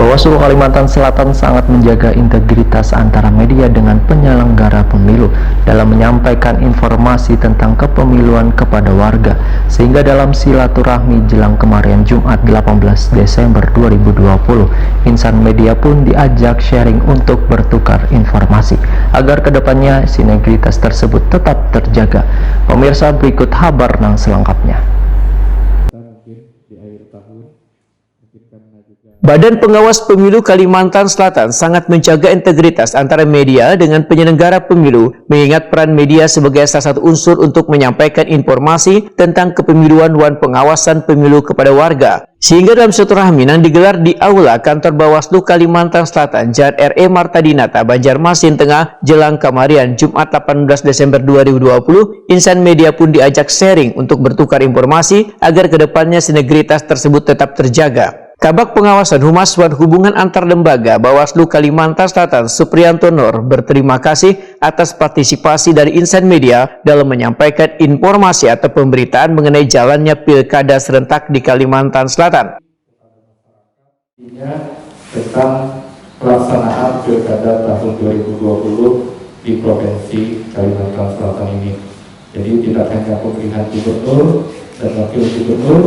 Bawaslu Kalimantan Selatan sangat menjaga integritas antara media dengan penyelenggara pemilu dalam menyampaikan informasi tentang kepemiluan kepada warga, sehingga dalam silaturahmi jelang kemarin Jumat 18 Desember 2020, insan media pun diajak sharing untuk bertukar informasi agar kedepannya sinergitas tersebut tetap terjaga. Pemirsa, berikut kabar selengkapnya. Badan Pengawas Pemilu Kalimantan Selatan sangat menjaga integritas antara media dengan penyelenggara pemilu, mengingat peran media sebagai salah satu unsur untuk menyampaikan informasi tentang kepemiluan dan pengawasan pemilu kepada warga. Sehingga dalam silaturahmi yang digelar di Aula Kantor Bawaslu Kalimantan Selatan, Jalan R.E. Marta Dinata, Banjarmasin Tengah, jelang kemarin Jumat 18 Desember 2020, insan media pun diajak sharing untuk bertukar informasi agar kedepannya sinergitas tersebut tetap terjaga. Kabak Pengawasan Humas dan Hubungan Antar Lembaga Bawaslu Kalimantan Selatan, Supriyanto Nur, berterima kasih atas partisipasi dari insan media dalam menyampaikan informasi atau pemberitaan mengenai jalannya pilkada serentak di Kalimantan Selatan. Tentang pelaksanaan pilkada tahun 2020 di Provinsi Kalimantan Selatan ini. Jadi tidak hanya pemilihan gubernur dan wakil gubernur,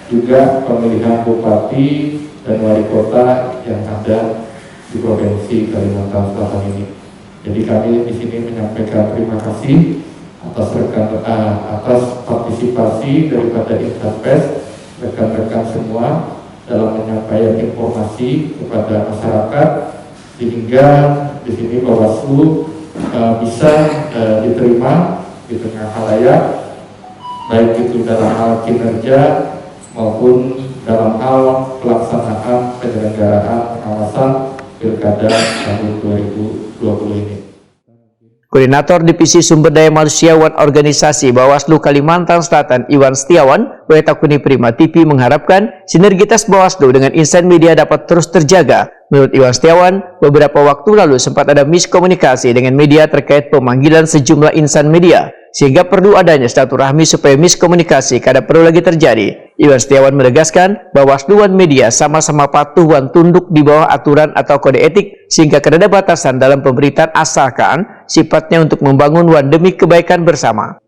juga pemilihan bupati dan wali kota yang ada di Provinsi Kalimantan Selatan ini. Jadi kami di sini menyampaikan terima kasih atas partisipasi daripada insan pers, rekan-rekan semua dalam menyampaikan informasi kepada masyarakat, sehingga di sini Bawaslu bisa diterima di tengah khalayak, baik itu dalam hal kinerja maupun dalam hal pelaksanaan penyelenggaraan pengawasan pilkada tahun 2020 ini. Koordinator Divisi Sumber Daya Manusia dan Organisasi Bawaslu Kalimantan Selatan, Iwan Setiawan, Wetakuni Prima TV, mengharapkan sinergitas Bawaslu dengan insan media dapat terus terjaga. Menurut Iwan Setiawan, beberapa waktu lalu sempat ada miskomunikasi dengan media terkait pemanggilan sejumlah insan media, sehingga perlu adanya silaturahmi supaya miskomunikasi kada perlu lagi terjadi. Iwan Setiawan menegaskan Bawaslu dan media sama-sama patuh dan tunduk di bawah aturan atau kode etik, sehingga kada ada batasan dalam pemberitaan asalkan sifatnya untuk membangun dan demi kebaikan bersama.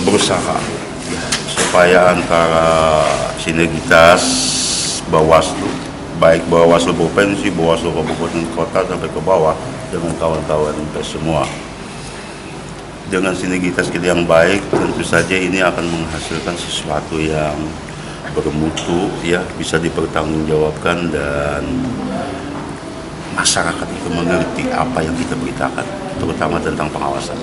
Berusaha supaya antara sinergitas Bawaslu, baik Bawaslu provinsi, Bawaslu kabupaten kota sampai ke bawah dengan kawan-kawan semua, dengan sinergitas kita yang baik, tentu saja ini akan menghasilkan sesuatu yang bermutu, ya, bisa dipertanggungjawabkan dan masyarakat itu mengerti apa yang kita beritakan, terutama tentang pengawasan.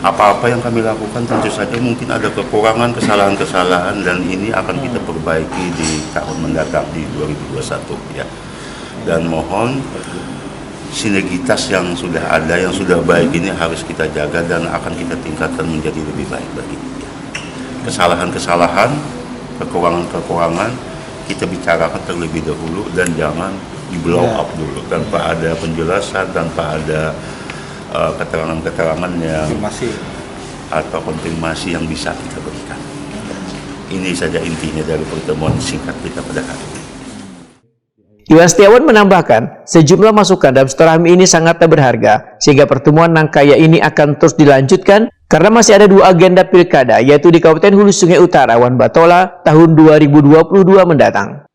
Apa-apa yang kami lakukan tentu saja mungkin ada kekurangan, kesalahan-kesalahan, dan ini akan kita perbaiki di tahun mendatang di 2021, ya. Dan mohon sinergitas yang sudah ada, yang sudah baik ini harus kita jaga dan akan kita tingkatkan menjadi lebih baik lagi. Kesalahan-kesalahan, kekurangan-kekurangan kita bicarakan terlebih dahulu dan jangan di blow up dulu tanpa ada penjelasan, tanpa ada keterangan-keterangan yang atau konfirmasi yang bisa kita berikan. Ini saja intinya dari pertemuan singkat kita pada hari ini. Iwan Setiawan menambahkan, sejumlah masukan dalam silaturahmi ini sangat berharga, sehingga pertemuan Nangkaya ini akan terus dilanjutkan karena masih ada dua agenda pilkada, yaitu di Kabupaten Hulu Sungai Utara dan Batola tahun 2022 mendatang.